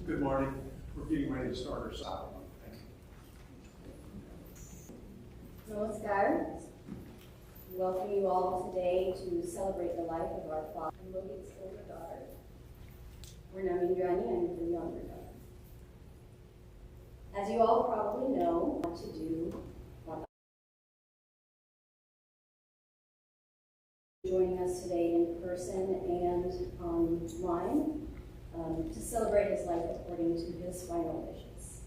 Good morning. We're getting ready to start our silent. Namaskar. We welcome you all today to celebrate the life of our father and Lohit's older daughter. We're Namindrani and the younger daughter. As you all probably know, what to do joining us today in person and online to celebrate his life according to his final wishes.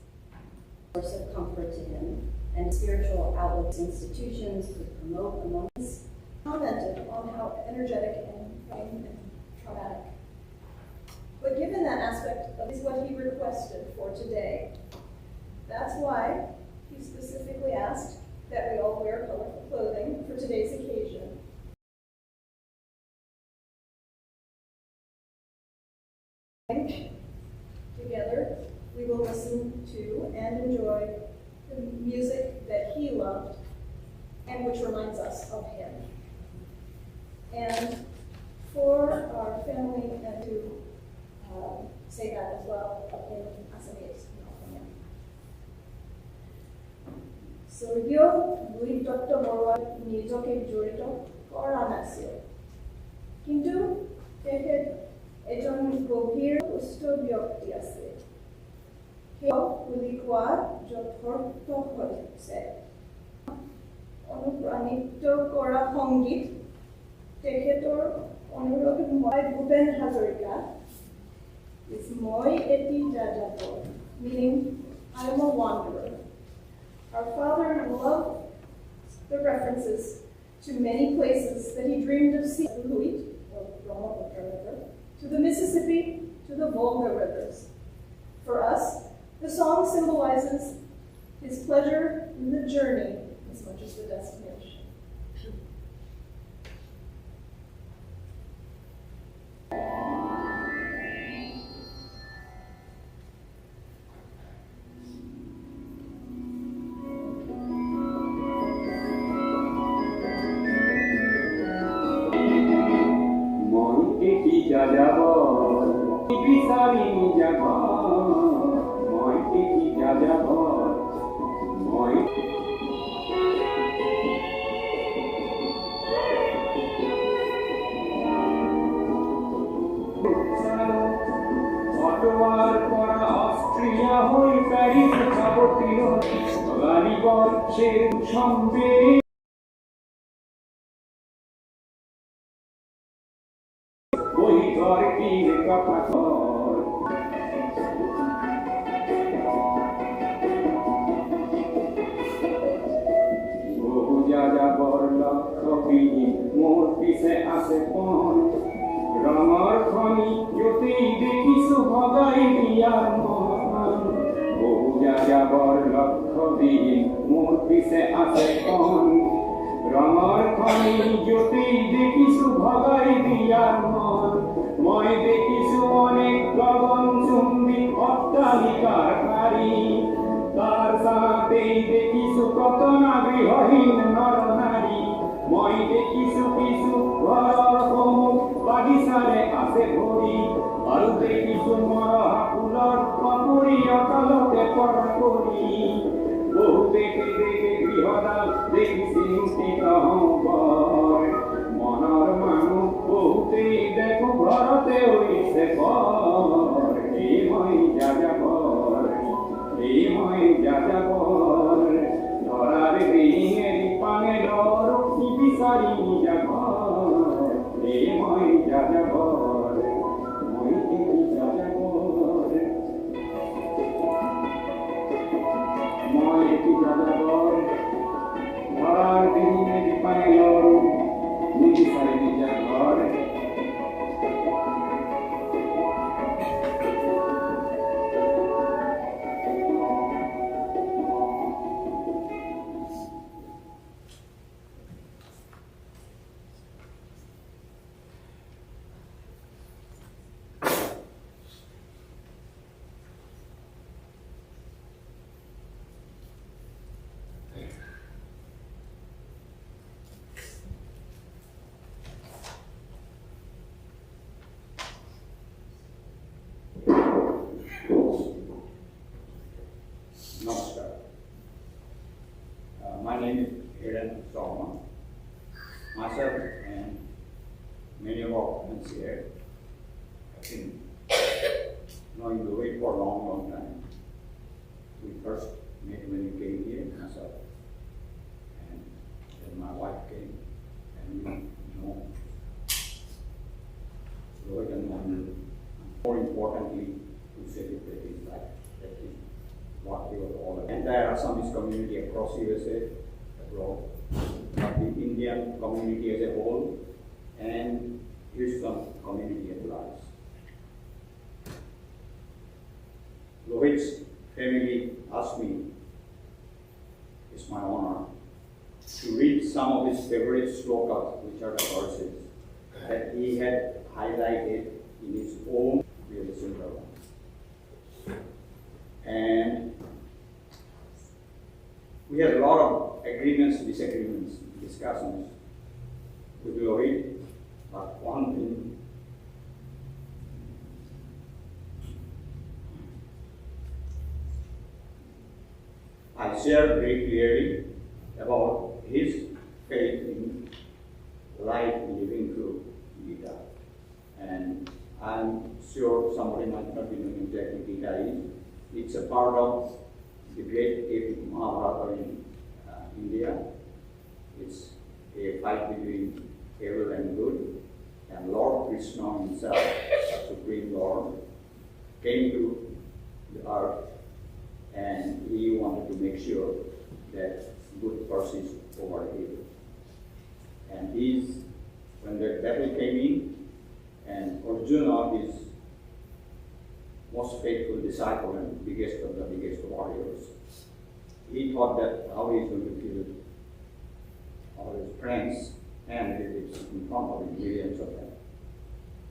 A source of comfort to him and spiritual outlook institutions could promote among us. Commented on how energetic and traumatic. But given that aspect of is what he requested for today, that's why he specifically asked that we all wear colorful clothing for today's occasion. Together, we will listen to and enjoy the music that he loved and which reminds us of him. And for our family and to say that as well in Assamese. So Lohit Datta-Barua nijoke jorito kora nasil. Kintu tekhet এজন গভীৰ সুস্থ ব্যক্তি আছে। সেও বুলি কোৱাত যথাৰ্থ হৈছে। অনুপ্ৰাণিত কৰা সংগীত তেখেতৰ অনুৰোধ মই ভূপেন হাজৰিকা is মই এটি যাযাবৰ, meaning I am a wanderer. Our father loved the references to many places that he dreamed of seeing, Lohit, or Brahmaputra River, to the Mississippi, to the Volga rivers. For us, the song symbolizes his pleasure in the journey as much as the destination. তার সাথেই দেখিছো কত না গৃহহীন নর নারী, মই দেখিছো কিছু ঘৰৰ সমূহ বাগিচাৰে আছে ভৰি, আৰু দেখিছো মৰহা ফুলৰ কাপোৰি অকালতে পৰা কৰি। বহু দেখে দেখে গৃহদাল দেখিছিলো নহবৰ, মনৰ মানুহ বহুতেই দেখো ঘৰতে হৈছে বৰ। এই মই যাযাবৰ, এই মই যাযাবৰ, ধৰাৰ দিঙেৰি পাঙেলৰ কি বিচাৰি যাবৰ। এই মই যাযাবৰ, মই এই যাযাবৰ, মই এটি যাযাবৰ, ধৰাৰ দিঙেৰি পাঙেলৰ কি বিচাৰি যাবৰ। Namaskar. My name is Aaron Solomon. Myself and many of our friends here have been knowing Lohit for a long, long time. We first met when you came here, myself, and then my wife came, and we know Lohit and Mohammed. More importantly, to celebrate his life. That is what we were all about. Entire Assamese community across USA, abroad, but the Indian community as a whole, and Houston community at large. Lohit's family asked me, it's my honor, to read some of his favorite slokas, which are the verses that he had highlighted in his own really simple one. And we had a lot of agreements, disagreements, discussions with Lohit, but one thing I shared very clearly about his faith in life living through Gita. And I'm sure somebody might not be knowing exactly Gita is. It's a part of the great epic Mahabharata in India. It's a fight between evil and good. And Lord Krishna himself, Supreme Lord, came to the earth and he wanted to make sure that good persists over evil. And when the battle came in, and Arjuna is most faithful disciple and biggest of the biggest warriors. He thought that how he is going to kill all his friends and relatives in front of him, millions of them.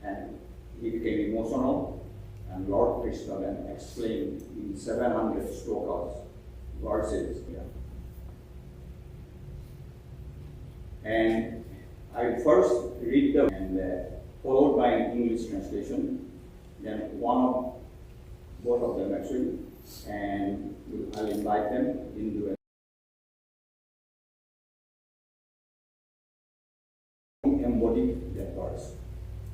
And he became emotional, and Lord Krishna then explained in 700 slokas, verses. And I will first read them and followed by an English translation, then both of them actually, and I'll invite them into it. Embody that verse.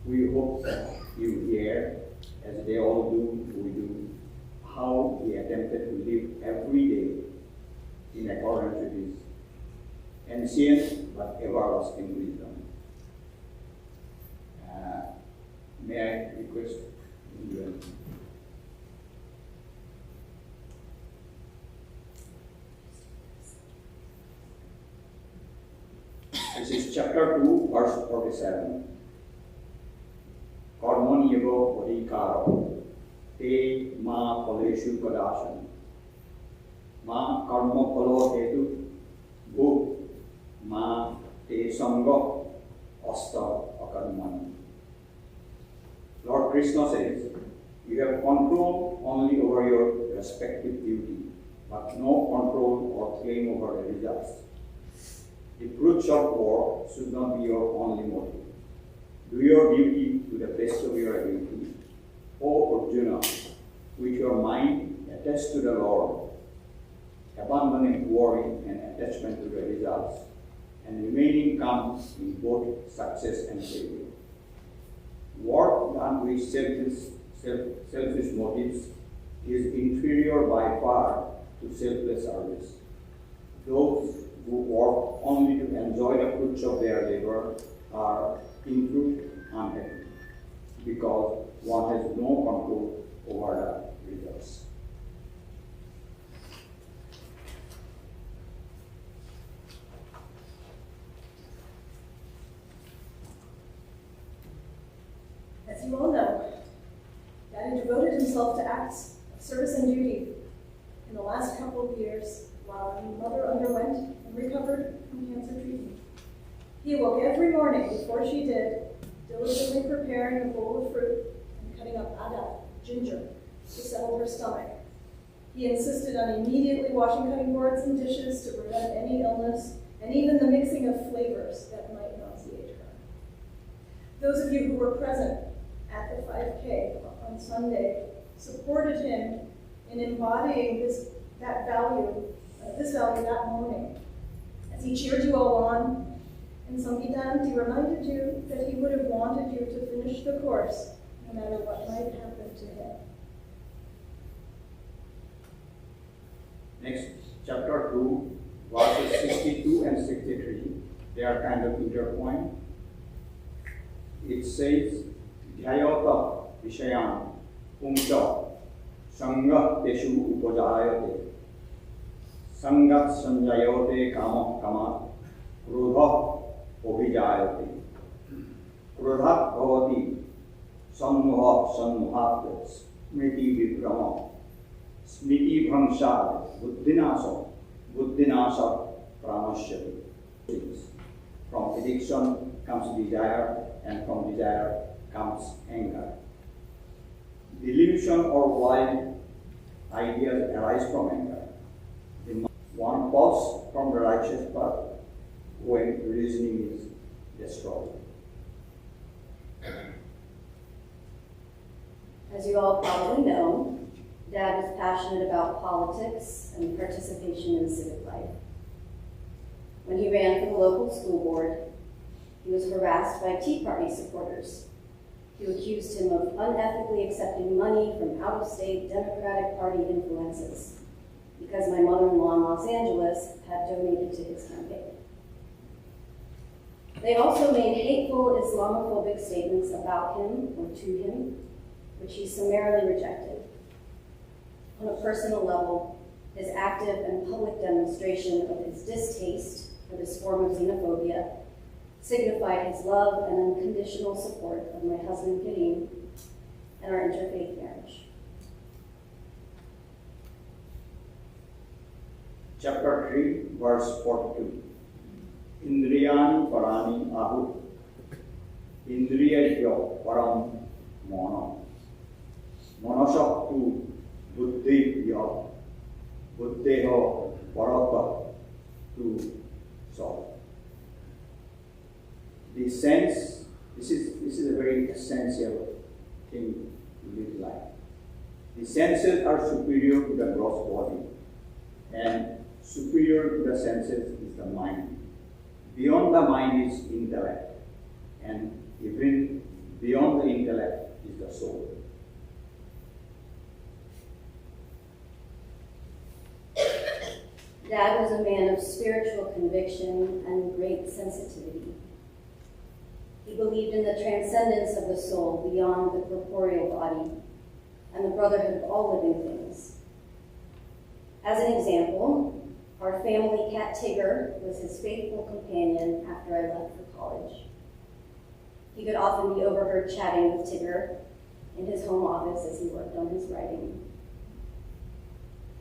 We hope that you hear, as they all do, we do, how he attempted to live every day in accordance with his ancient but everlasting wisdom. May I request you? This is chapter 2, verse 47. Karmanyevo adhikaro te ma phaleshu kadashan ma karma phalo hetu bhu ma te sangha asta akarmani. Lord Krishna says, you have control only over your respective duty, but no control or claim over the results. The fruits of war should not be your only motive. Do your duty to the best of your ability, O Arjuna, with your mind attached to the Lord, abandoning worry and attachment to the results, and remaining calm in both success and failure. Work done with selfish motives is inferior by far to selfless service. Those who work only to enjoy the fruits of their labor are in truth unhappy, because one has no control over the results. As you all know, Daddy devoted himself to acts of service and duty in the last couple of years while Mother underwent and recovered from cancer treatment. He awoke every morning before she did, diligently preparing a bowl of fruit and cutting up adda, ginger, to settle her stomach. He insisted on immediately washing cutting boards and dishes to prevent any illness, and even the mixing of flavors that might nauseate her. Those of you who were present at the 5K on Sunday supported him in embodying this value that morning. As he cheered you all on, and Samvidan, he reminded you that he would have wanted you to finish the course, no matter what might happen to him. Next, chapter 2, verses 62 and 63, they are kind of intertwined. It says, Dhyayata Vishayan Pumcha Sangha Teshu Upajayate Sangat Sanjayote Kama Kama Krodha Obhijayate Krodhat Bhavati Sammuha Sammuhat Smriti Vibrama Smriti Bhamsad Buddhinasa Pranashyati. From addiction comes desire, and from desire comes anger. Delusion or wild ideas arise from anger. One falls from the righteous path when reasoning is destroyed. As you all probably know, Dad was passionate about politics and participation in civic life. When he ran for the local school board, he was harassed by Tea Party supporters who accused him of unethically accepting money from out-of-state Democratic Party influences because my mother-in-law in Los Angeles had donated to his campaign. They also made hateful Islamophobic statements about him or to him, which he summarily rejected. On a personal level, his active and public demonstration of his distaste for this form of xenophobia signified his love and unconditional support of my husband Kareem and our interfaith marriage. Chapter 3, verse 42. Indriyani parani ahu Indriyayyo param mono Monosaktu buddhivya Buddheho parata tu so. The sense, this is a very essential thing to live life. The senses are superior to the gross body, and superior to the senses is the mind. Beyond the mind is intellect, and even beyond the intellect is the soul. Dad was a man of spiritual conviction and great sensitivity. He believed in the transcendence of the soul beyond the corporeal body and the brotherhood of all living things. As an example, our family cat Tigger was his faithful companion after I left for college. He could often be overheard chatting with Tigger in his home office as he worked on his writing.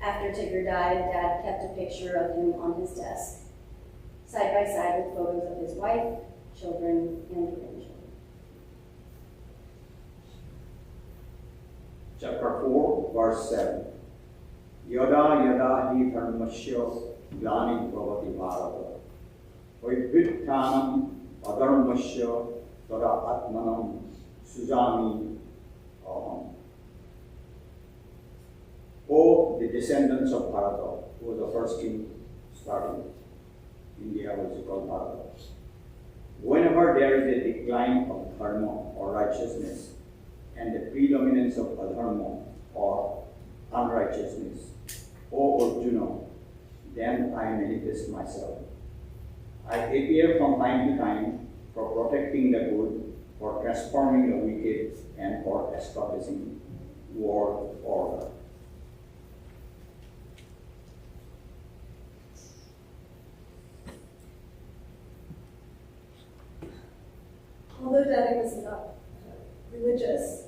After Tigger died, Dad kept a picture of him on his desk, side by side with photos of his wife, children, and grandchildren. Chapter 4, verse 7. यदा यदा हि धर्मस्य ग्लानिर्भवति भारत वैभ्युत्थानम् अधर्मस्य तदा आत्मनं सृजामि अहम्. O the descendants of Bharata, who was the first king starting India, was called Bharata. Whenever there is a decline of dharma or righteousness and the predominance of adharma or unrighteousness, O Arjuna, then I manifest myself. I appear from time to time for protecting the good, for transforming the wicked, and for establishing world order. Although Daddy was not religious,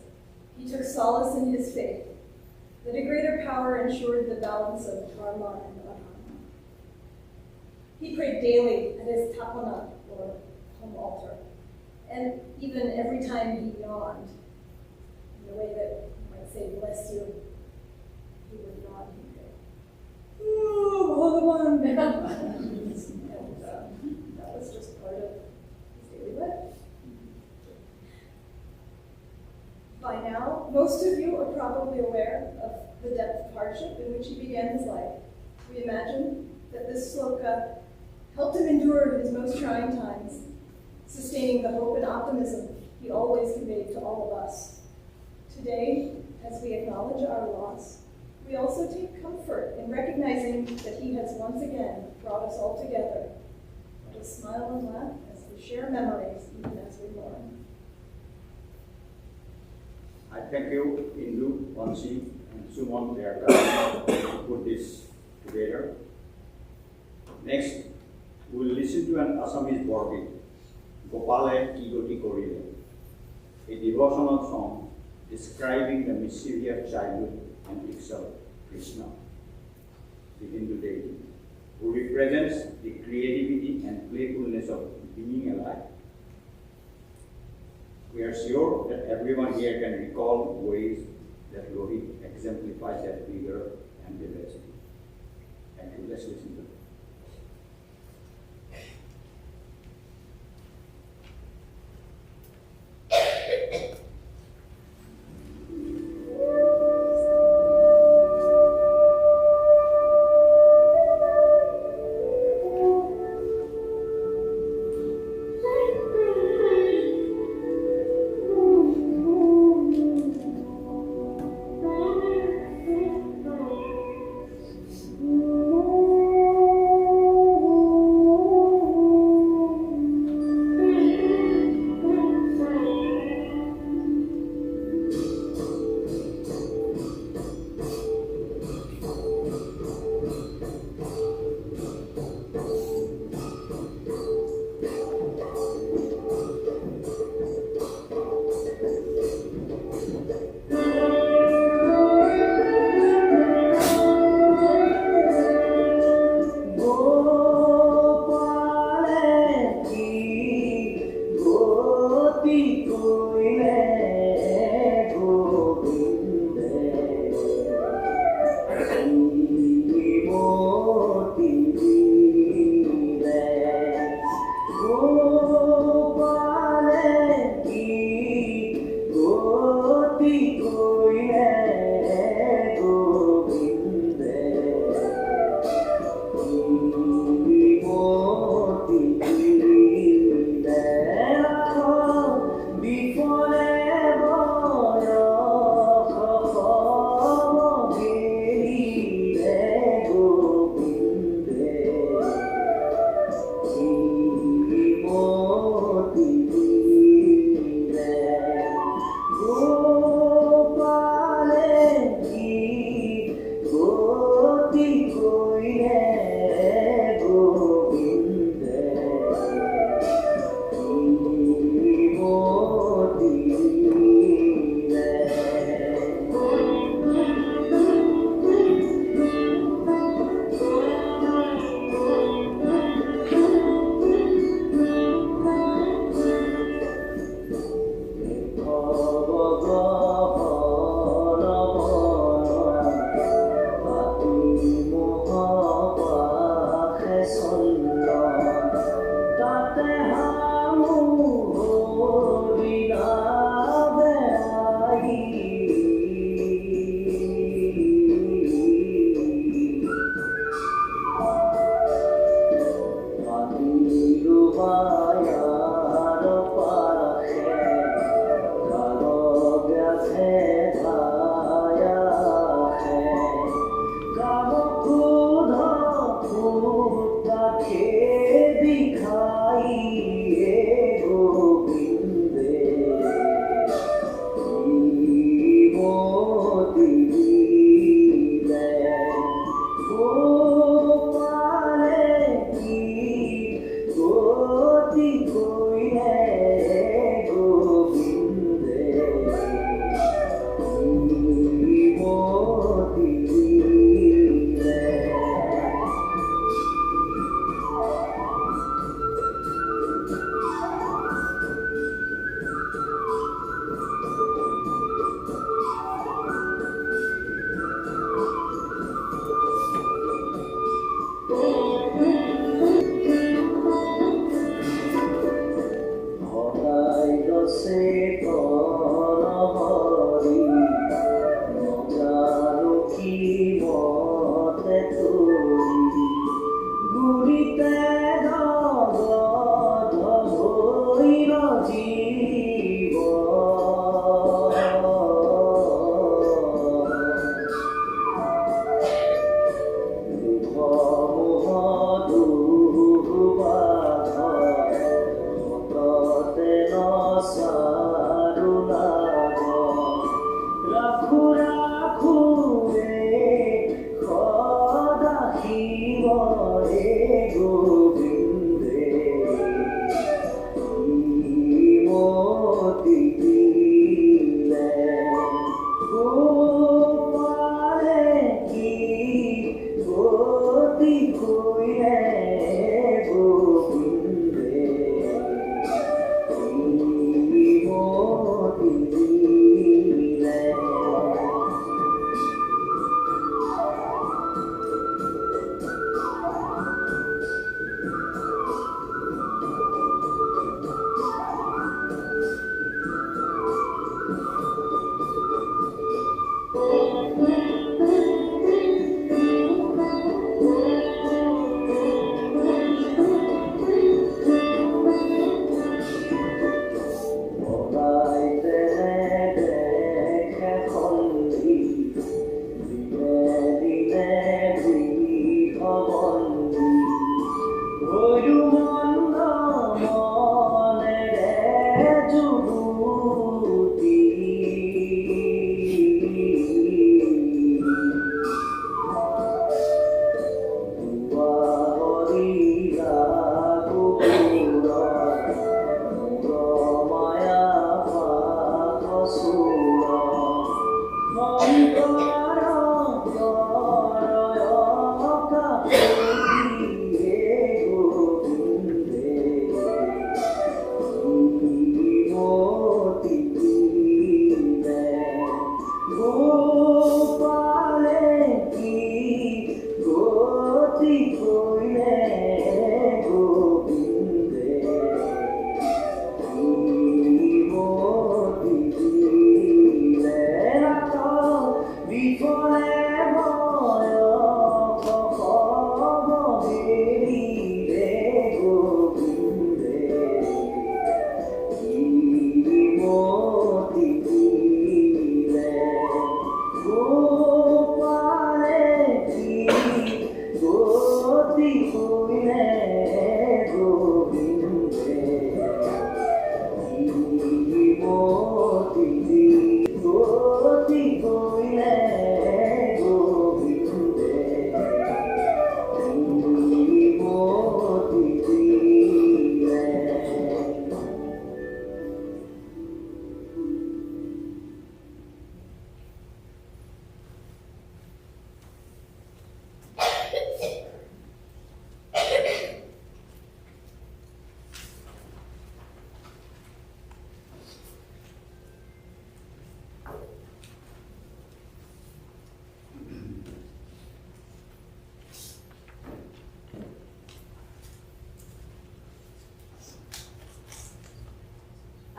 he took solace in his faith that a greater power ensured the balance of dharma and adharma. He prayed daily at his tapana, or home altar, and even every time he yawned, in the way that you might say, bless you, he would yawn, he'd go, ooh, Bhagavan. And that was just part of his daily life. By now, most of you are probably aware of the depth of hardship in which he began his life. We imagine that this sloka helped him endure his most trying times, sustaining the hope and optimism he always conveyed to all of us. Today, as we acknowledge our loss, we also take comfort in recognizing that he has once again brought us all together. Let us smile and laugh as we share memories, even as we mourn. I thank you, Indu, Vansi, and Sumon, they are going to put this together. Next, we will listen to an Assamese Borgit, Gopale Kigoti Korile, a devotional song describing the mischievous childhood and picture Krishna, the Hindu deity, who represents the creativity and playfulness of being alive. We are sure that everyone here can recall ways that Lohit exemplifies that vigor and vivacity. Thank you. Let's listen to it.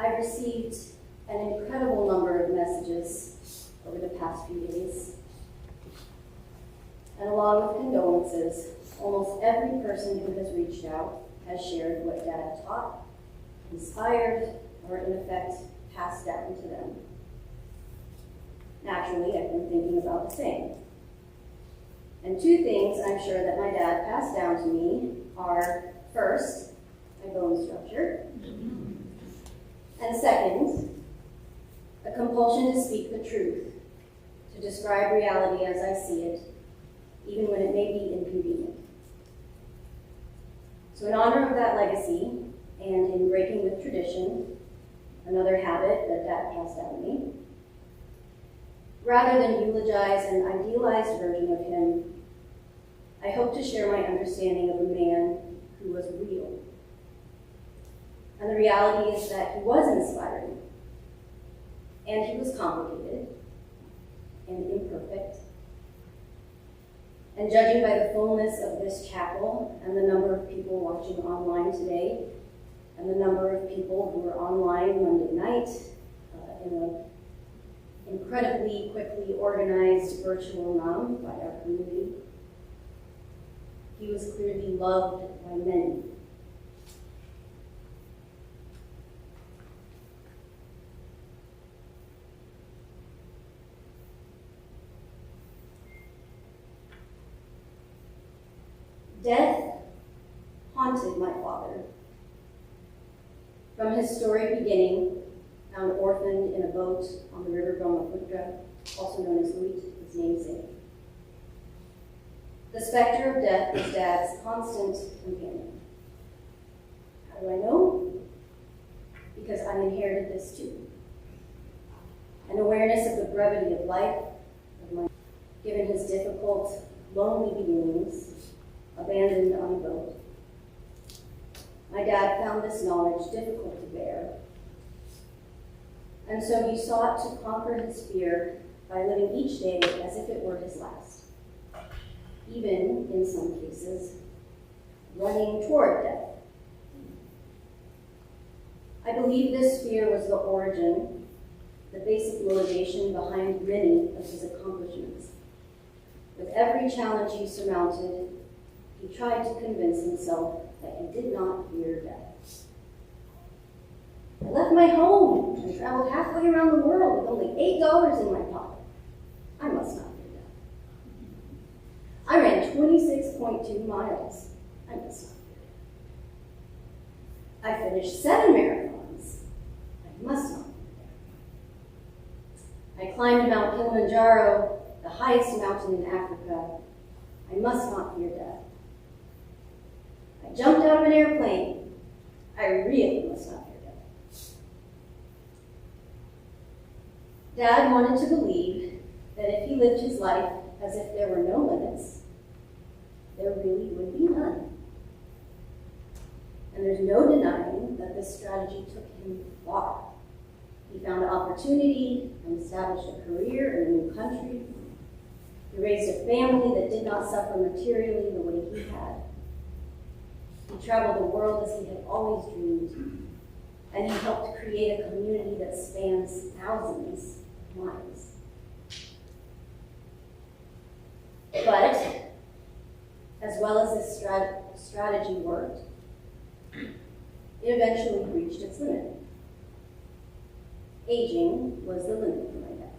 I've received an incredible number of messages over the past few days. And along with condolences, almost every person who has reached out has shared what Dad taught, inspired, or in effect, passed down to them. Naturally, I've been thinking about the same. And two things I'm sure that my dad passed down to me are, first, my bone structure, and second, a compulsion to speak the truth, to describe reality as I see it, even when it may be inconvenient. So in honor of that legacy, and in breaking with tradition, another habit that Dad passed down to me, rather than eulogize an idealized version of him, I hope to share my understanding of a man who was real. And the reality is that he was inspiring, and he was complicated and imperfect. And judging by the fullness of this chapel and the number of people watching online today, and the number of people who were online Monday night in an incredibly quickly organized virtual NAM by our community, he was clearly loved by many. Death haunted my father. From his storied beginning, found orphaned in a boat on the river Brahmaputra, also known as Lohit, his namesake. The specter of death was Dad's constant companion. How do I know? Because I inherited this too. An awareness of the brevity of life, given his difficult, lonely beginnings, abandoned on a boat. My dad found this knowledge difficult to bear, and so he sought to conquer his fear by living each day as if it were his last, even, in some cases, running toward death. I believe this fear was the origin, the basic motivation behind many of his accomplishments. With every challenge he surmounted, he tried to convince himself that he did not fear death. I left my home and traveled halfway around the world with only $8 in my pocket. I must not fear death. I ran 26.2 miles. I must not fear death. I finished 7 marathons. I must not fear death. I climbed Mount Kilimanjaro, the highest mountain in Africa. I must not fear death. I jumped out of an airplane. I really must not fear death. Dad wanted to believe that if he lived his life as if there were no limits, there really would be none. And there's no denying that this strategy took him far. He found opportunity and established a career in a new country. He raised a family that did not suffer materially the way he had. He traveled the world as he had always dreamed, and he helped create a community that spans thousands of miles. But, as well as this strategy worked, it eventually reached its limit. Aging was the limit for my dad.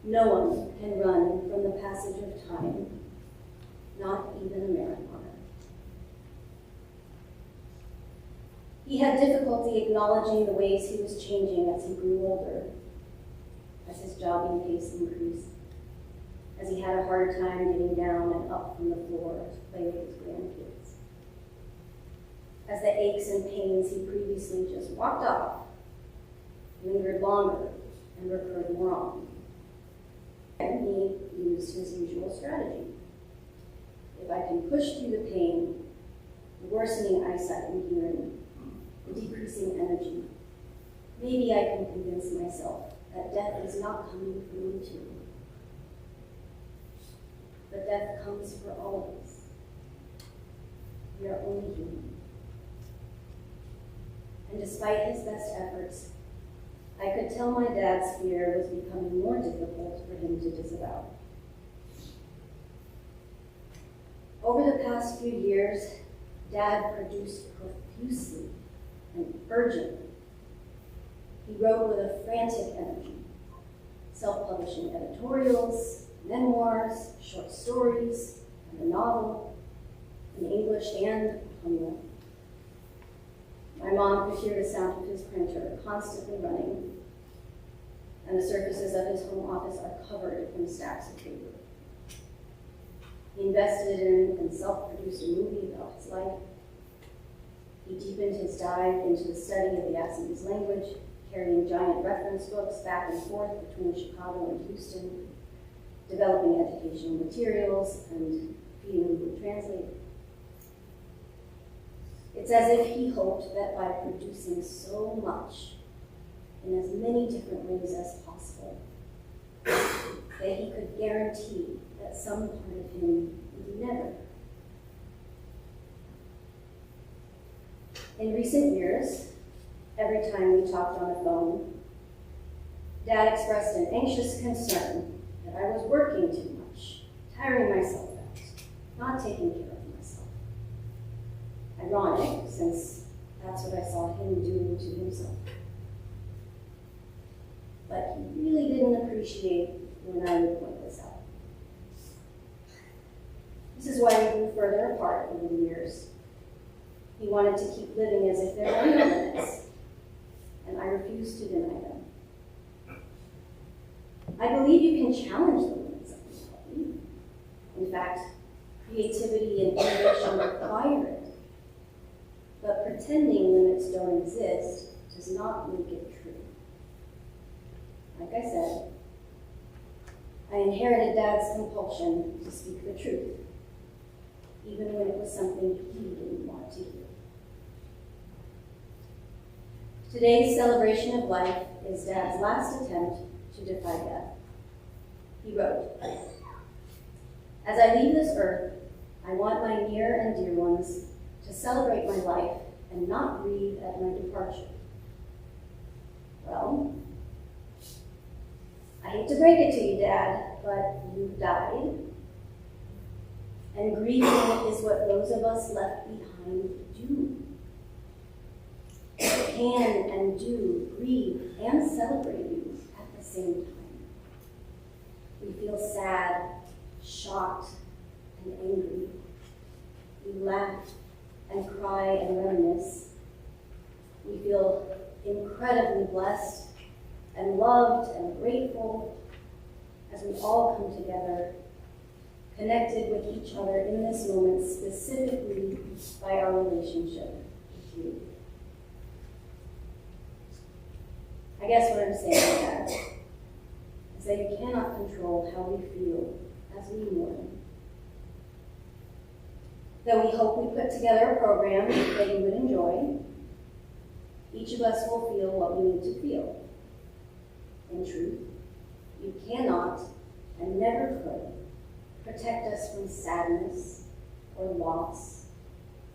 No one can run from the passage of time, not even a marathoner. He had difficulty acknowledging the ways he was changing as he grew older, as his jogging pace increased, as he had a harder time getting down and up from the floor to play with his grandkids, as the aches and pains he previously just walked off lingered longer and recurred more often. And he used his usual strategy. If I can push through the pain, the worsening eyesight and hearing, the decreasing energy, maybe I can convince myself that death is not coming for me too. But death comes for all of us. We are only human. And despite his best efforts, I could tell my dad's fear was becoming more difficult for him to disavow. Over the past few years, Dad produced profusely and urgently. He wrote with a frantic energy, self-publishing editorials, memoirs, short stories, and a novel, in English and Hmong. My mom could hear the sound of his printer constantly running, and the surfaces of his home office are covered in stacks of paper. He invested in and self-produced a movie about his life. He deepened his dive into the study of the Assamese language, carrying giant reference books back and forth between Chicago and Houston, developing educational materials and feeding Google Translate. It's as if he hoped that by producing so much in as many different ways as possible, that he could guarantee that some part of him would never. In recent years, every time we talked on the phone, Dad expressed an anxious concern that I was working too much, tiring myself out, not taking care of myself. Ironic, since that's what I saw him doing to himself. But he really didn't appreciate when I would point this out. This is why we grew further apart over the years. He wanted to keep living as if there were no limits, and I refused to deny them. I believe you can challenge the limits of reality. In fact, creativity and innovation require it. But pretending limits don't exist does not make it true. Like I said, I inherited Dad's compulsion to speak the truth, even when it was something he didn't want to hear. Today's celebration of life is Dad's last attempt to defy death. He wrote, "As I leave this earth, I want my near and dear ones to celebrate my life and not grieve at my departure." Well, I hate to break it to you, Dad, but you've died. And grieving is what those of us left behind do. We can and do grieve and celebrate you at the same time. We feel sad, shocked, and angry. We laugh and cry and reminisce. We feel incredibly blessed and loved and grateful as we all come together, connected with each other in this moment, specifically by our relationship with you. I guess what I'm saying with that is that you cannot control how we feel as we mourn. Though we hope we put together a program that you would enjoy, each of us will feel what we need to feel. In truth, you cannot and never could protect us from sadness or loss,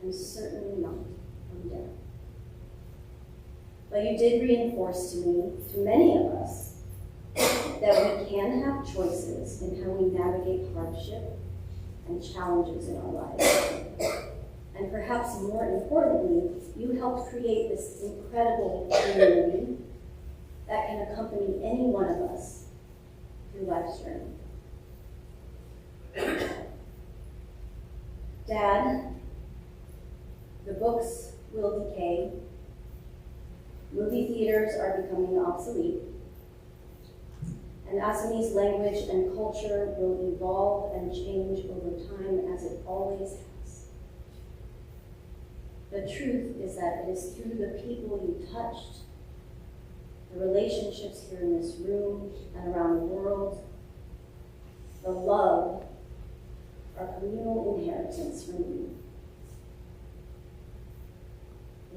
and certainly not from death. But you did reinforce to me, to many of us, that we can have choices in how we navigate hardship and challenges in our lives. And perhaps more importantly, you helped create this incredible community that can accompany any one of us through life's journey. Dad, the books will decay. Movie theaters are becoming obsolete. And Assamese language and culture will evolve and change over time as it always has. The truth is that it is through the people you touched, the relationships here in this room and around the world, the love, our communal inheritance from you.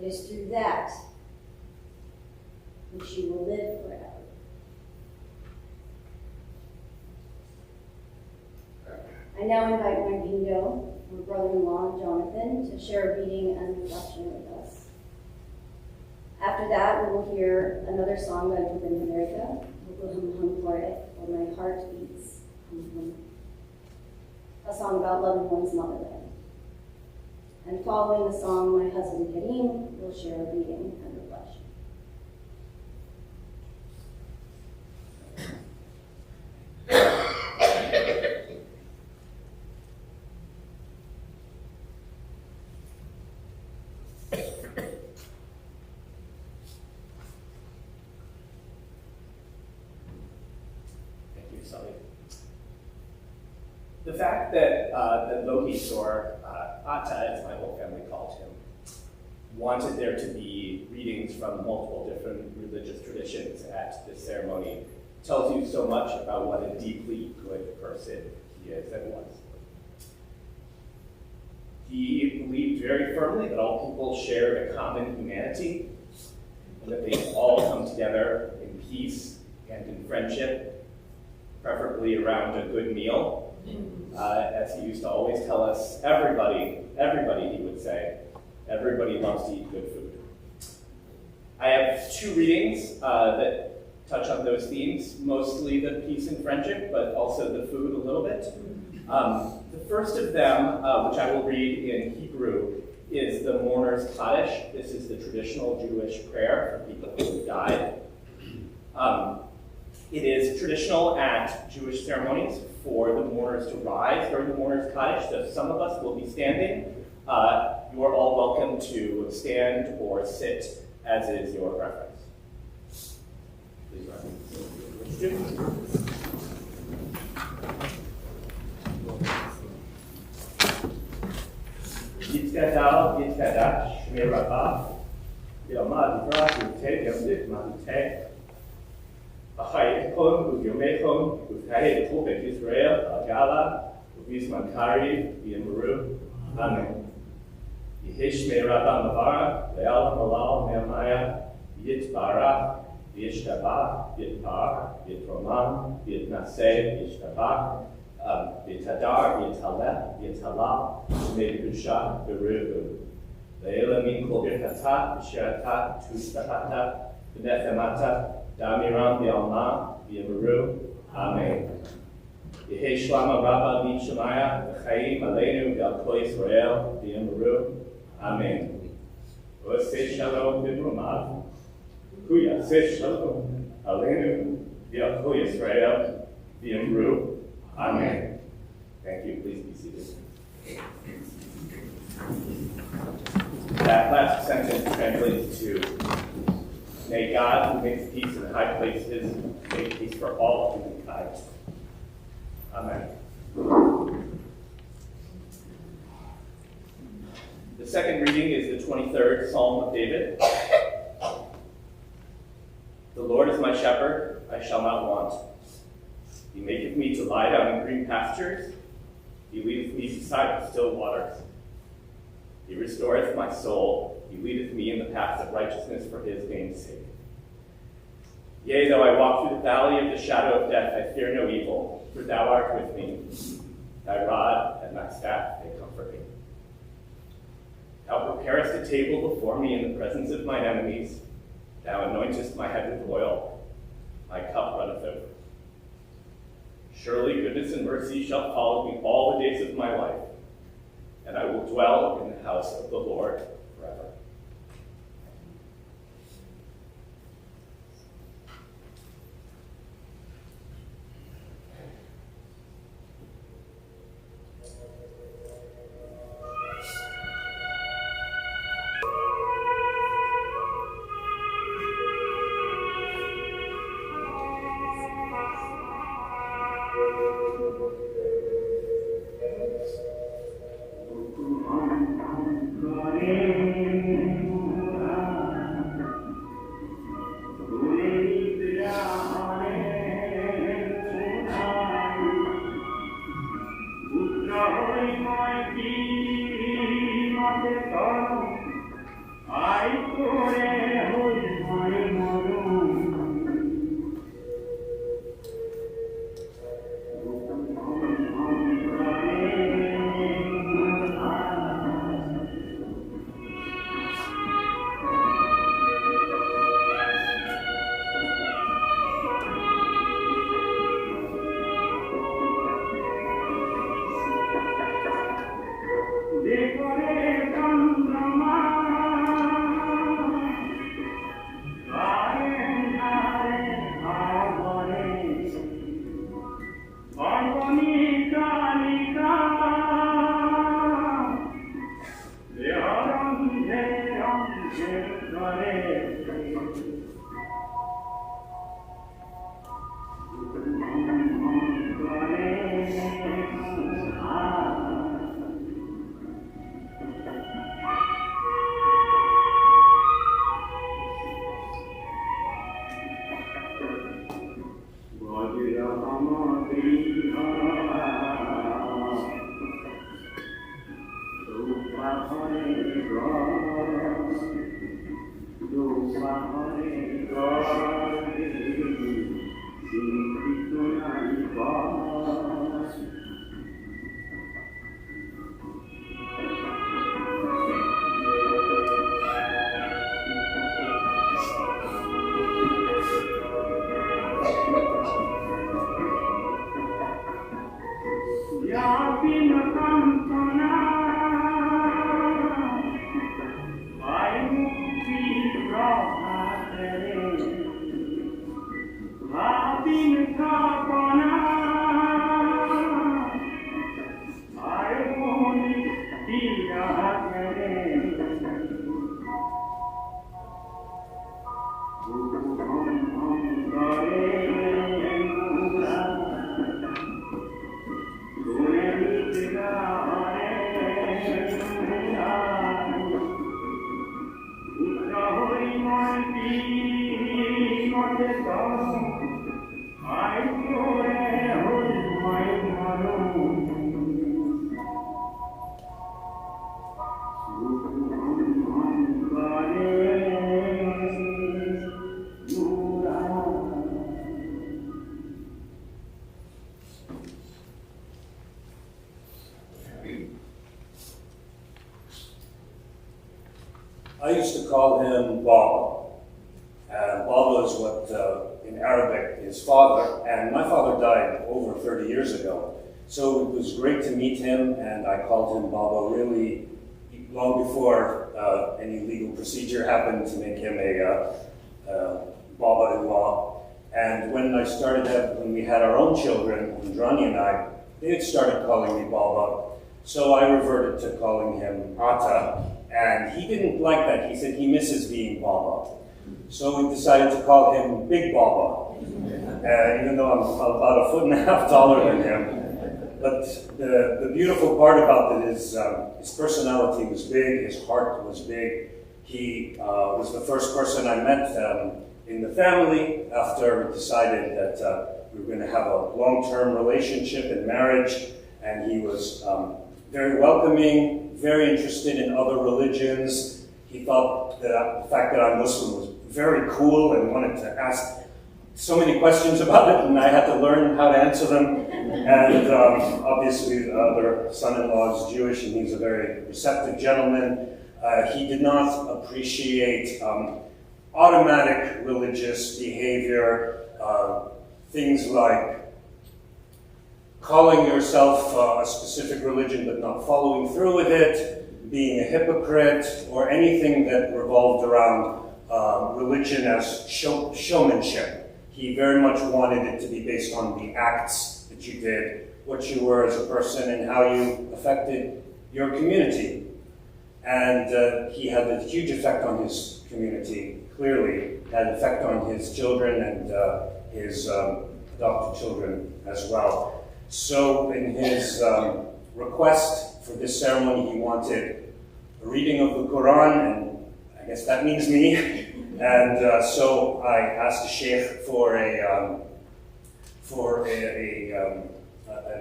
It is through that which you will live forever. I now invite my bingo, my brother-in-law, Jonathan, to share a reading and reflection with us. After that, we will hear another song by Ruben America, or My Heart Beats, a song about loving one's motherland. And following the song, my husband Karim will share a reading and reflection. The fact that Lohit, or Atta, as my whole family called him, wanted there to be readings from multiple different religious traditions at this ceremony tells you so much about what a deeply good person he is and was. He believed very firmly that all people shared a common humanity, and that they all come together in peace and in friendship, preferably around a good meal. As he used to always tell us, everybody, he would say, everybody loves to eat good food. I have two readings that touch on those themes, mostly the peace and friendship, but also the food a little bit. The first of them, which I will read in Hebrew, is the mourner's Kaddish. This is the traditional Jewish prayer for people who died. It is traditional at Jewish ceremonies for the mourners to rise during the mourner's Kaddish, so some of us will be standing. You are all welcome to stand or sit, as is your preference. Please rise. Yitzgadal, Yitzgadash, Shmirabah, Yomad, Yute, Yomdik, Mahute, Achayechon, Uvyomechon, Uvkaye, Tobek, Israel, Agala, Uvisman Kari, Yemuru, Amen. Yihishme Rabba Mavara, Leal Malal, Nehemiah, Yitbarach, Yishtabach, Yitpar, Yitroman, Yitnaseh, Yishtabach, Yitadar, Yitaleh, Yitalah, Shmei Berugu. Leila min kol birchata, B'shirata, Tushbahata, B'nechemata, Damiram B'alma, B'yamaru, Amen. Yehi Shlama Rabba B'Shemaya, V'chaim Aleinu B'al Kol Yisrael, B'yamaru, Amen. Oseh Shalom B'Rumav, Kuyaseh Shalom Aleinu B'al Kol Yisrael, B'yamaru, Amen. Thank you. Please be seated. That last sentence translates to, may God, who makes peace in high places, make peace for all of humankind. Amen. The second reading is the 23rd Psalm of David. The Lord is my shepherd, I shall not want. He maketh me to lie down in green pastures. He leadeth me beside the still waters. He restoreth my soul. He leadeth me in the paths of righteousness for his name's sake. Yea, though I walk through the valley of the shadow of death, I fear no evil, for thou art with me. Thy rod and thy staff, they comfort me. Thou preparest a table before me in the presence of mine enemies. Thou anointest my head with oil. My cup runneth over. Surely goodness and mercy shall follow me all the days of my life, and I will dwell in the house of the Lord forever. Decoré I used to call him Baba. And Baba is what, in Arabic, is father. And my father died over 30 years ago. So it was great to meet him, and I called him Baba really long before any legal procedure happened to make him a Baba-in-law. And when when we had our own children, Indrani and I, they had started calling me Baba. So I reverted to calling him Atta. And he didn't like that. He said he misses being Baba. So we decided to call him Big Baba, even though I'm about 1.5 feet taller than him. But the beautiful part about it is his personality was big, his heart was big. He was the first person I met in the family after we decided that we were going to have a long-term relationship and marriage. And he was very welcoming, very interested in other religions. He thought that the fact that I'm Muslim was very cool and wanted to ask so many questions about it, and I had to learn how to answer them. And obviously their son-in-law is Jewish, and he's a very receptive gentleman. He did not appreciate automatic religious behavior, things like calling yourself a specific religion but not following through with it, being a hypocrite, or anything that revolved around religion as showmanship. He very much wanted it to be based on the acts that you did, what you were as a person, and how you affected your community. And he had a huge effect on his community, clearly, had an effect on his children and his adopted children as well. So in his request for this ceremony, he wanted a reading of the Quran, and I guess that means me. And so I asked the sheikh for an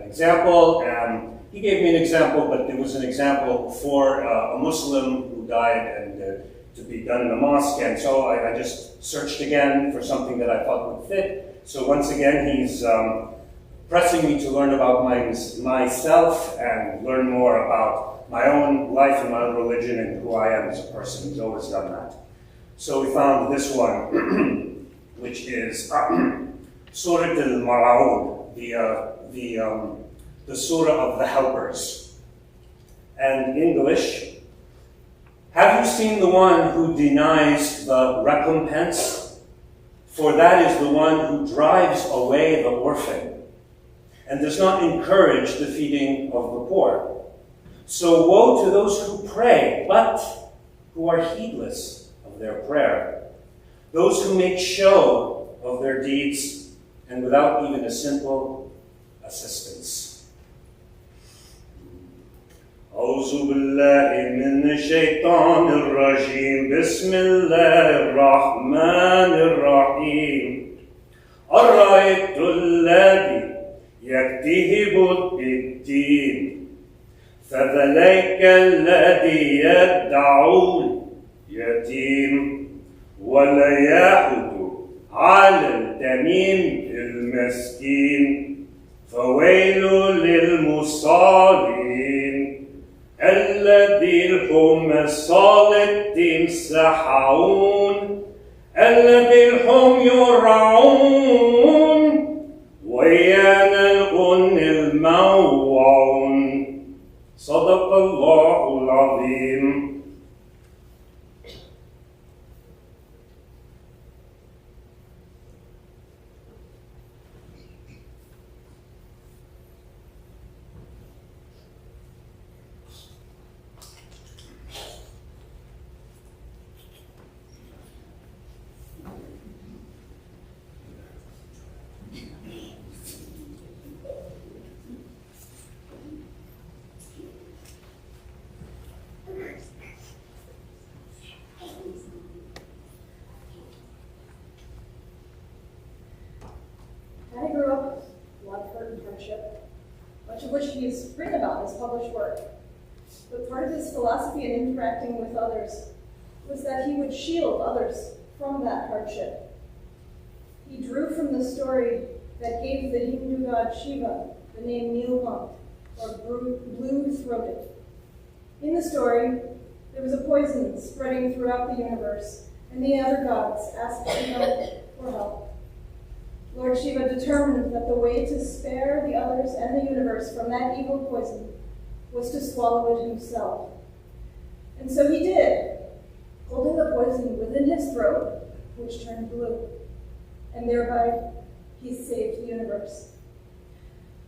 example, and he gave me an example, but it was an example for a Muslim who died and to be done in a mosque. And so I just searched again for something that I thought would fit. So once again, he's pressing me to learn about myself and learn more about my own life and my own religion and who I am as a person. He's always done that. So we found this one, which is Surah al-Mar'ud, the Surah of the Helpers. And in English, have you seen the one who denies the recompense? For that is the one who drives away the orphan and does not encourage the feeding of the poor. So woe to those who pray, but who are heedless of their prayer. Those who make show of their deeds and without even a simple assistance. أعوذ بالله من الشيطان الرجيم بسم الله الرحمن الرحيم أرأيت الذي يكتهب بالدين فذلك الذي يدعو اليتيم ولا يأخذ على التميم المسكين فويل للمصلين الذين هم صلاة يمسحون الذين هم يرعون وينالون الموعون صدق الله العظيم. Daddy grew up with a lot of hurt and hardship, much of which he's written about in his published work. But part of his philosophy in interacting with others was that he would shield others from that hardship. He drew from the story that gave the Hindu god Shiva the name Nilpant, or blue-throated. In the story, there was a poison spreading throughout the universe, and the other gods asked Shiva for help. Lord Shiva determined that the way to spare the others and the universe from that evil poison was to swallow it himself. And so he did, holding the poison within his throat, which turned blue, and thereby he saved the universe.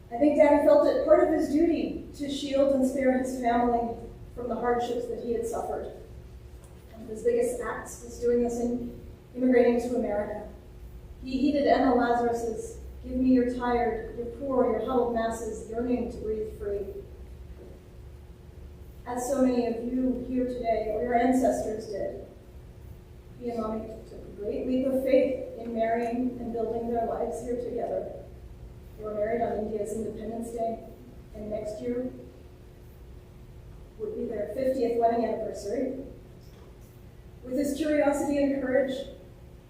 I think Daddy felt it part of his duty to shield and spare his family from the hardships that he had suffered. One of his biggest acts was doing this in immigrating to America. He heeded Emma Lazarus's, "Give me your tired, your poor, your huddled masses yearning to breathe free." As so many of you here today, or your ancestors did, he and Mommy took a great leap of faith in marrying and building their lives here together. They were married on India's Independence Day, and next year would be their 50th wedding anniversary. With his curiosity and courage,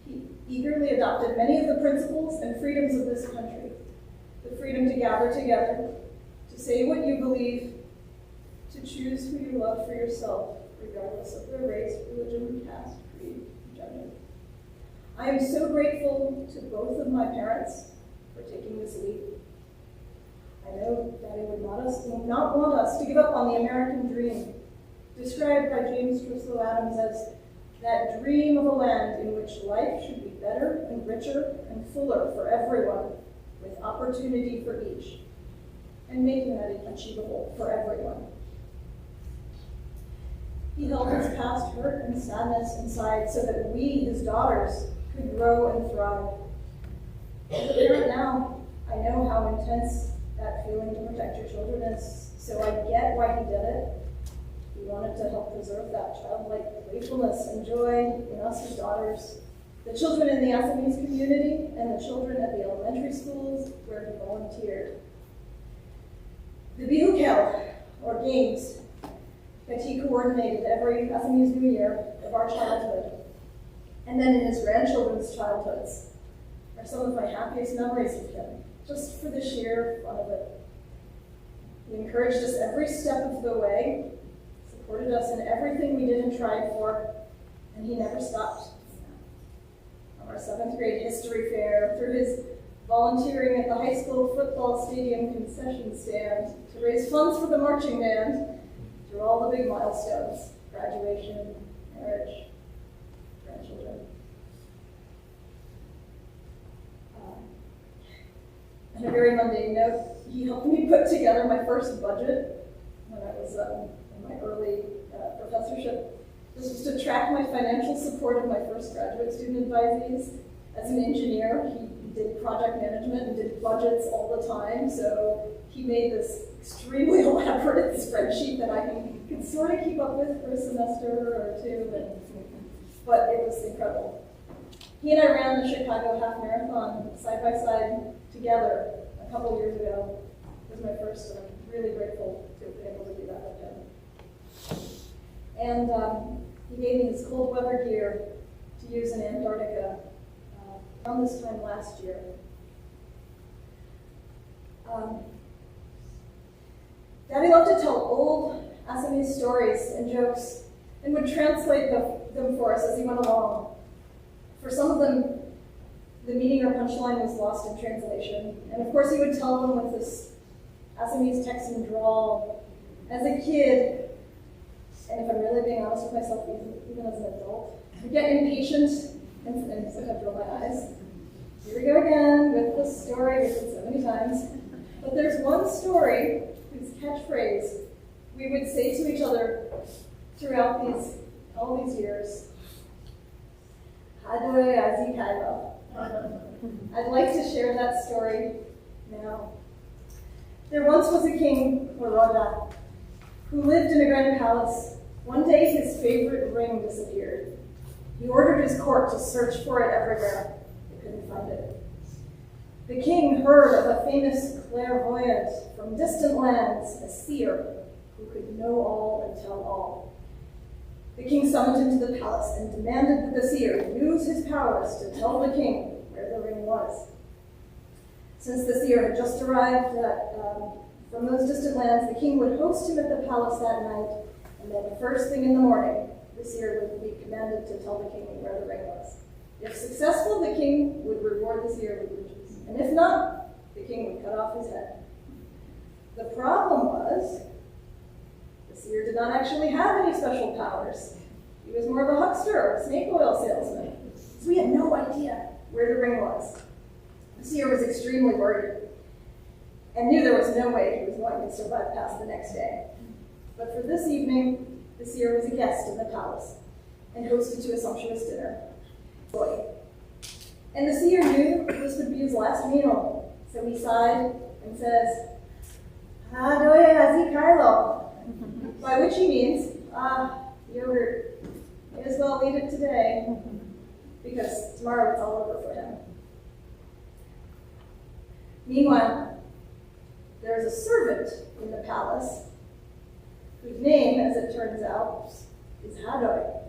he eagerly adopted many of the principles and freedoms of this country. The freedom to gather together, to say what you believe, to choose who you love for yourself, regardless of their race, religion, caste, creed, and gender. I am so grateful to both of my parents for taking this leap. I know Daddy would not want us to give up on the American dream, described by James Truslow Adams as that dream of a land in which life should be better and richer and fuller for everyone, with opportunity for each, and making that achievable for everyone. He held his past hurt and sadness inside so that we, his daughters, could grow and thrive. As a parent now, I know how intense that feeling to protect your children is, so I get why he did it. He wanted to help preserve that childlike playfulness and joy in us as daughters, the children in the Assamese community, and the children at the elementary schools where he volunteered. The Bihukel, or games, that he coordinated every Assamese New Year of our childhood, and then in his grandchildren's childhoods, are some of my happiest memories of him, just for the sheer fun of it. He encouraged us every step of the way, supported us in everything we did and tried for, and he never stopped. From our 7th grade history fair, through his volunteering at the high school football stadium concession stand to raise funds for the marching band, through all the big milestones, graduation, marriage, grandchildren. On a very mundane note, he helped me put together my first budget when I was in my early professorship. This was to track my financial support of my first graduate student advisees. As an engineer, he did project management and did budgets all the time, so he made this extremely elaborate spreadsheet that I could sort of keep up with for a semester or two, but it was incredible. He and I ran the Chicago Half Marathon side by side together a couple years ago. It was my first, and I'm really grateful to have been able to do that with him. And he gave me his cold weather gear to use in Antarctica around this time last year. Daddy loved to tell old Assamese stories and jokes and would translate them for us as he went along. For some of them, the meaning or punchline was lost in translation. And of course, he would tell them with this Assamese Texan drawl. As a kid, and if I'm really being honest with myself, even as an adult, I get impatient and sometimes roll my eyes. Here we go again with the story, we've heard so many times. But there's one story whose catchphrase we would say to each other throughout all these years. Hadoe Azi Kailo. I'd like to share that story now. There once was a king, Waroda, who lived in a grand palace. One day his favorite ring disappeared. He ordered his court to search for it everywhere. They couldn't find it. The king heard of a famous clairvoyant from distant lands, a seer, who could know all and tell all. The king summoned him to the palace and demanded that the seer use his powers to tell the king where the ring was. Since the seer had just arrived from those distant lands, the king would host him at the palace that night, and then first thing in the morning, the seer would be commanded to tell the king where the ring was. If successful, the king would reward the seer with riches, and if not, the king would cut off his head. The problem was, the seer did not actually have any special powers. He was more of a huckster or a snake oil salesman, so he had no idea where the ring was. The seer was extremely worried and knew there was no way he was going to survive past the next day. But for this evening, the seer was a guest in the palace and hosted to a sumptuous dinner. And the seer knew this would be his last meal, so he sighed and says, Hadoe Azi Kailo, by which he means, yogurt, may as well eat it today, because tomorrow it's all over for him. Meanwhile, there is a servant in the palace whose name, as it turns out, is Hadoe.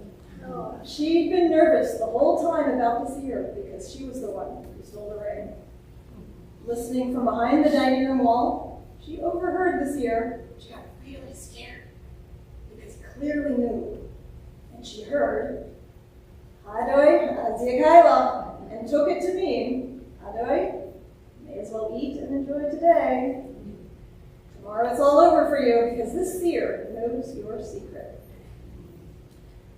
She'd been nervous the whole time about the seer because she was the one who stole the ring. Listening from behind the dining room wall, she overheard the seer. She got really scared because he clearly knew. And she heard, Hadoe Azi Kailo, and took it to mean, Hadoe, may as well eat and enjoy today. Tomorrow it's all over for you because this seer knows your secret.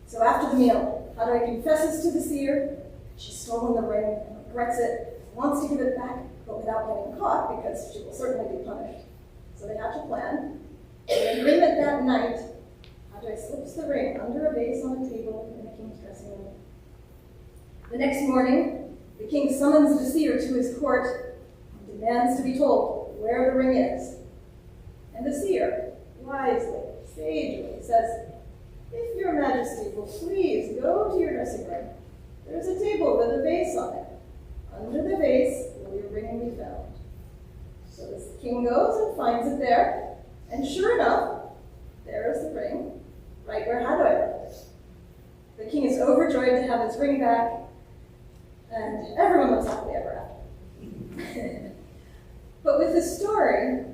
So after the meal, Hadoe confesses to the seer she's stolen the ring and regrets it, wants to give it back, but without getting caught because she will certainly be punished. So they hatch a plan. In agreement that night, Hadoe slips the ring under a vase on a table in the king's dressing room. The next morning, the king summons the seer to his court and demands to be told where the ring is. And the seer, wisely, sagely, says, if your majesty will please go to your dressing room, there's a table with a vase on it. Under the vase will your ring be found. So the king goes and finds it there, and sure enough, there is the ring, right where Hadoe left it. The king is overjoyed to have his ring back, and everyone lives happily ever after. But with the story,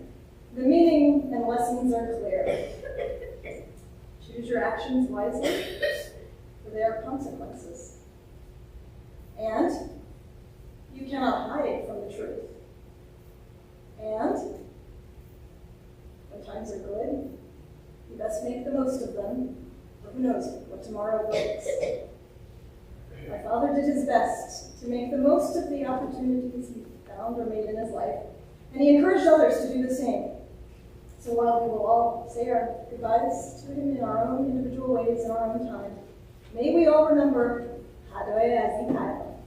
the meaning and lessons are clear. Choose your actions wisely, for there are consequences. And you cannot hide from the truth. And when times are good, you best make the most of them, or who knows what tomorrow brings. My father did his best to make the most of the opportunities he found or made in his life, and he encouraged others to do the same. So while we will all say our goodbyes to him in our own individual ways in our own time, May we all remember Hadoe Azikayo.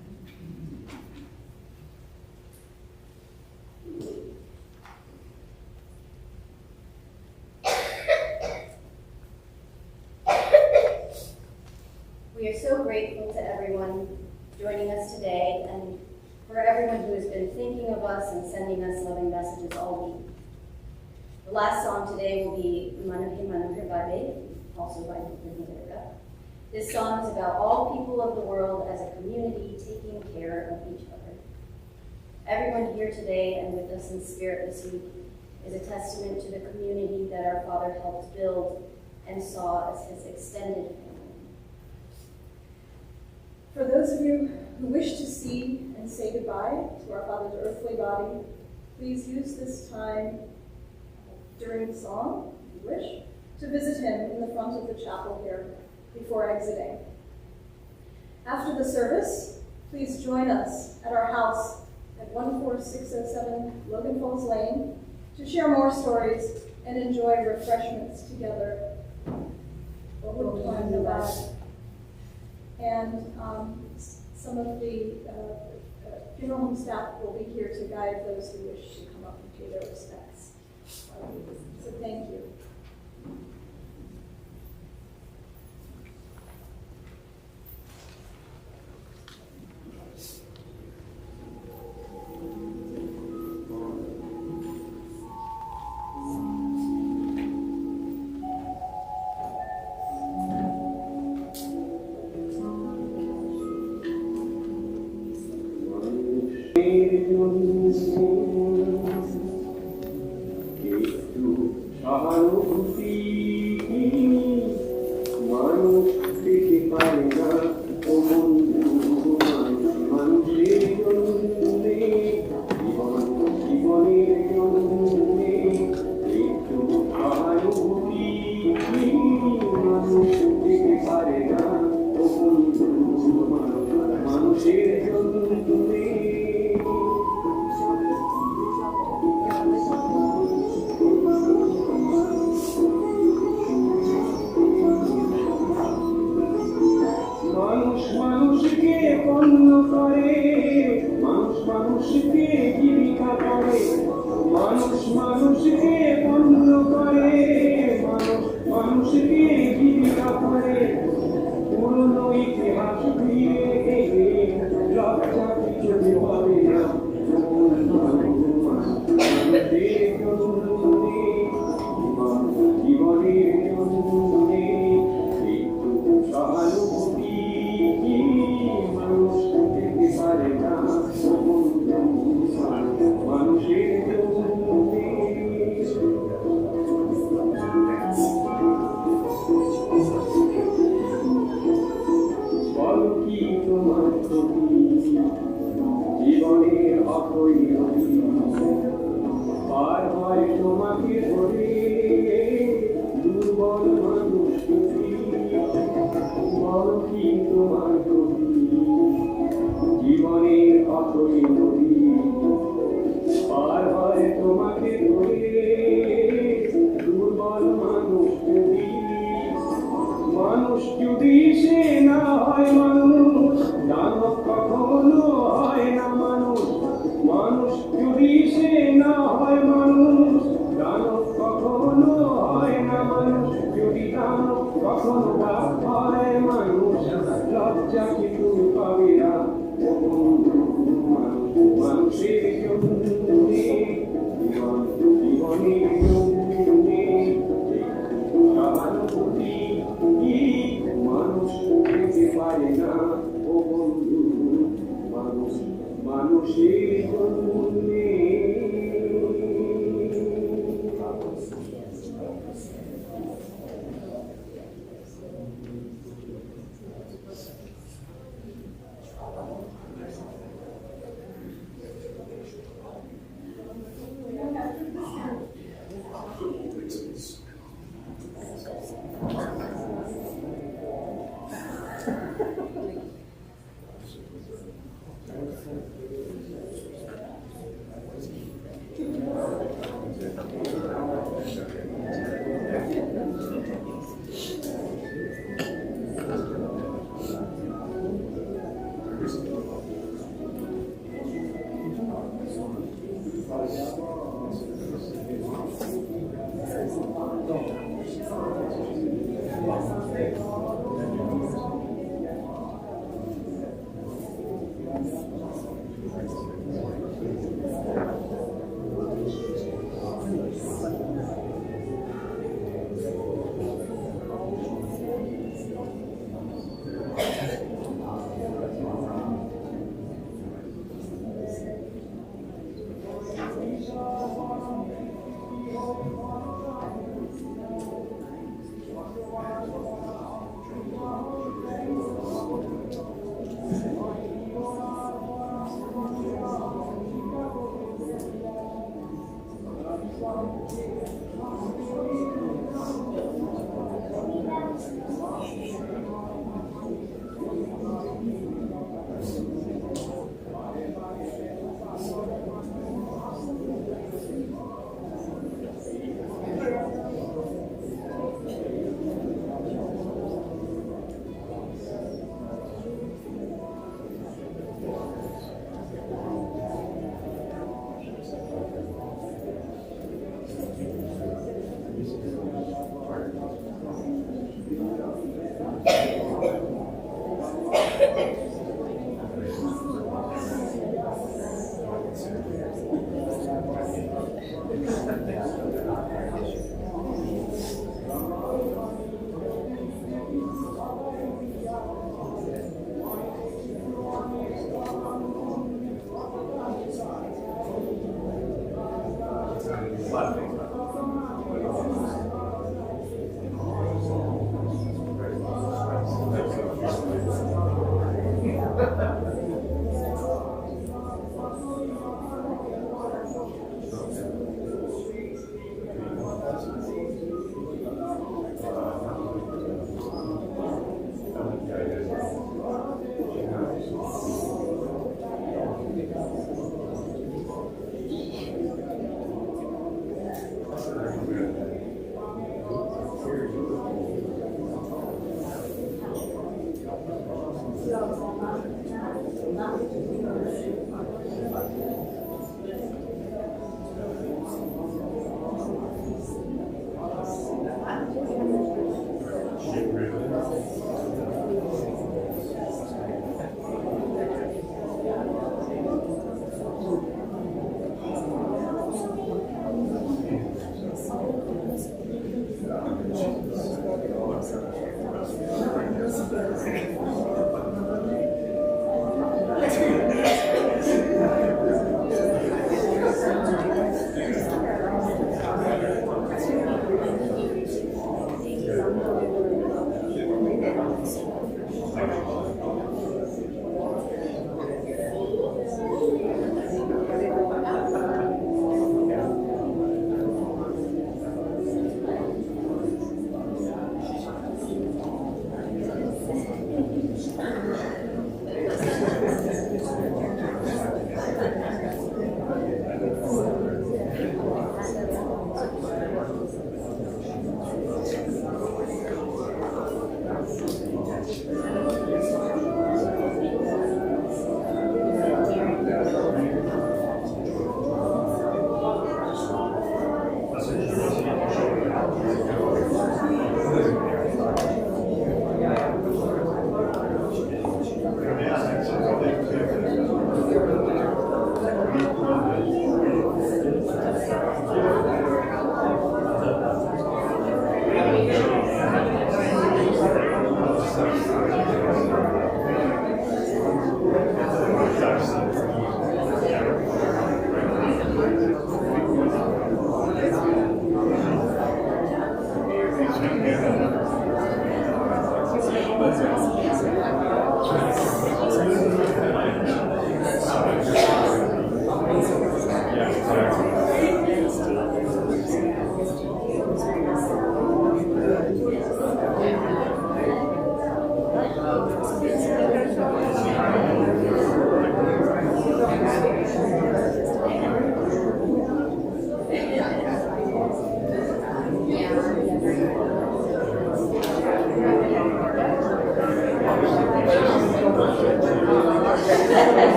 We are so grateful to everyone joining us today and for everyone who has been thinking of us and sending us loving messages all week. The last song today will be Manuhi Manuhi Babe, also by Lohit. This song is about all people of the world as a community taking care of each other. Everyone here today and with us in spirit this week is a testament to the community that our Father helped build and saw as his extended family. For those of you who wish to see and say goodbye to our Father's earthly body, please use this time during the song, if you wish, to visit him in the front of the chapel here before exiting. After the service, please join us at our house at 14607 Logan Falls Lane to share more stories and enjoy refreshments together. And some of the funeral home staff will be here to guide those who wish to come up and pay their respects. So thank you.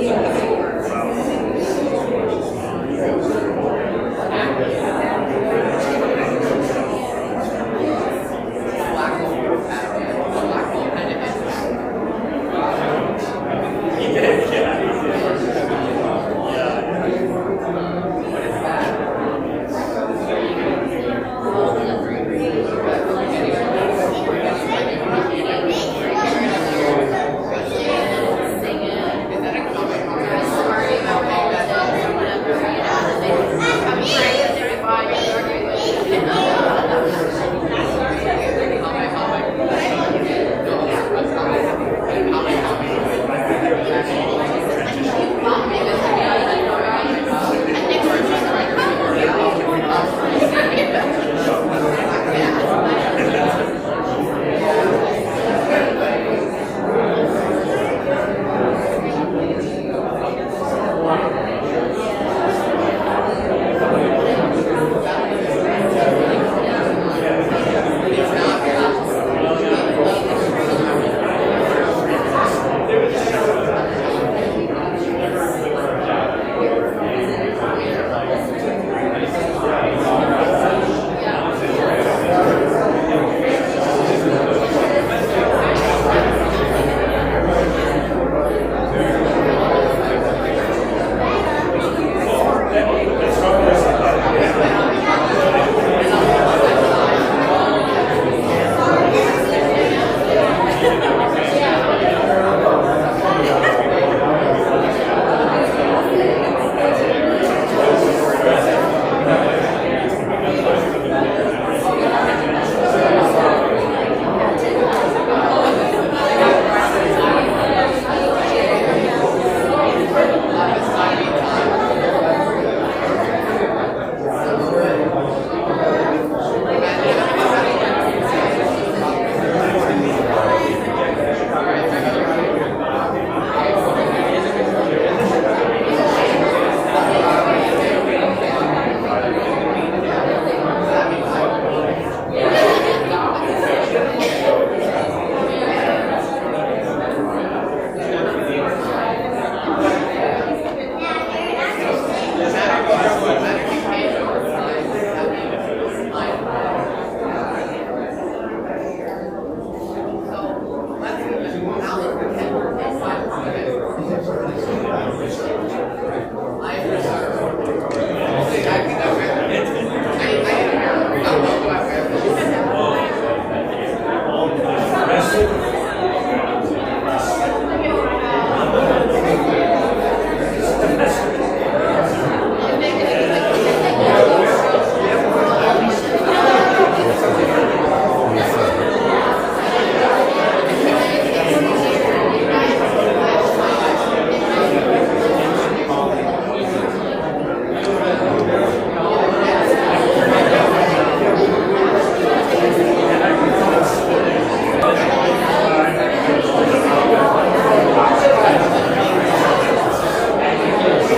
Yes.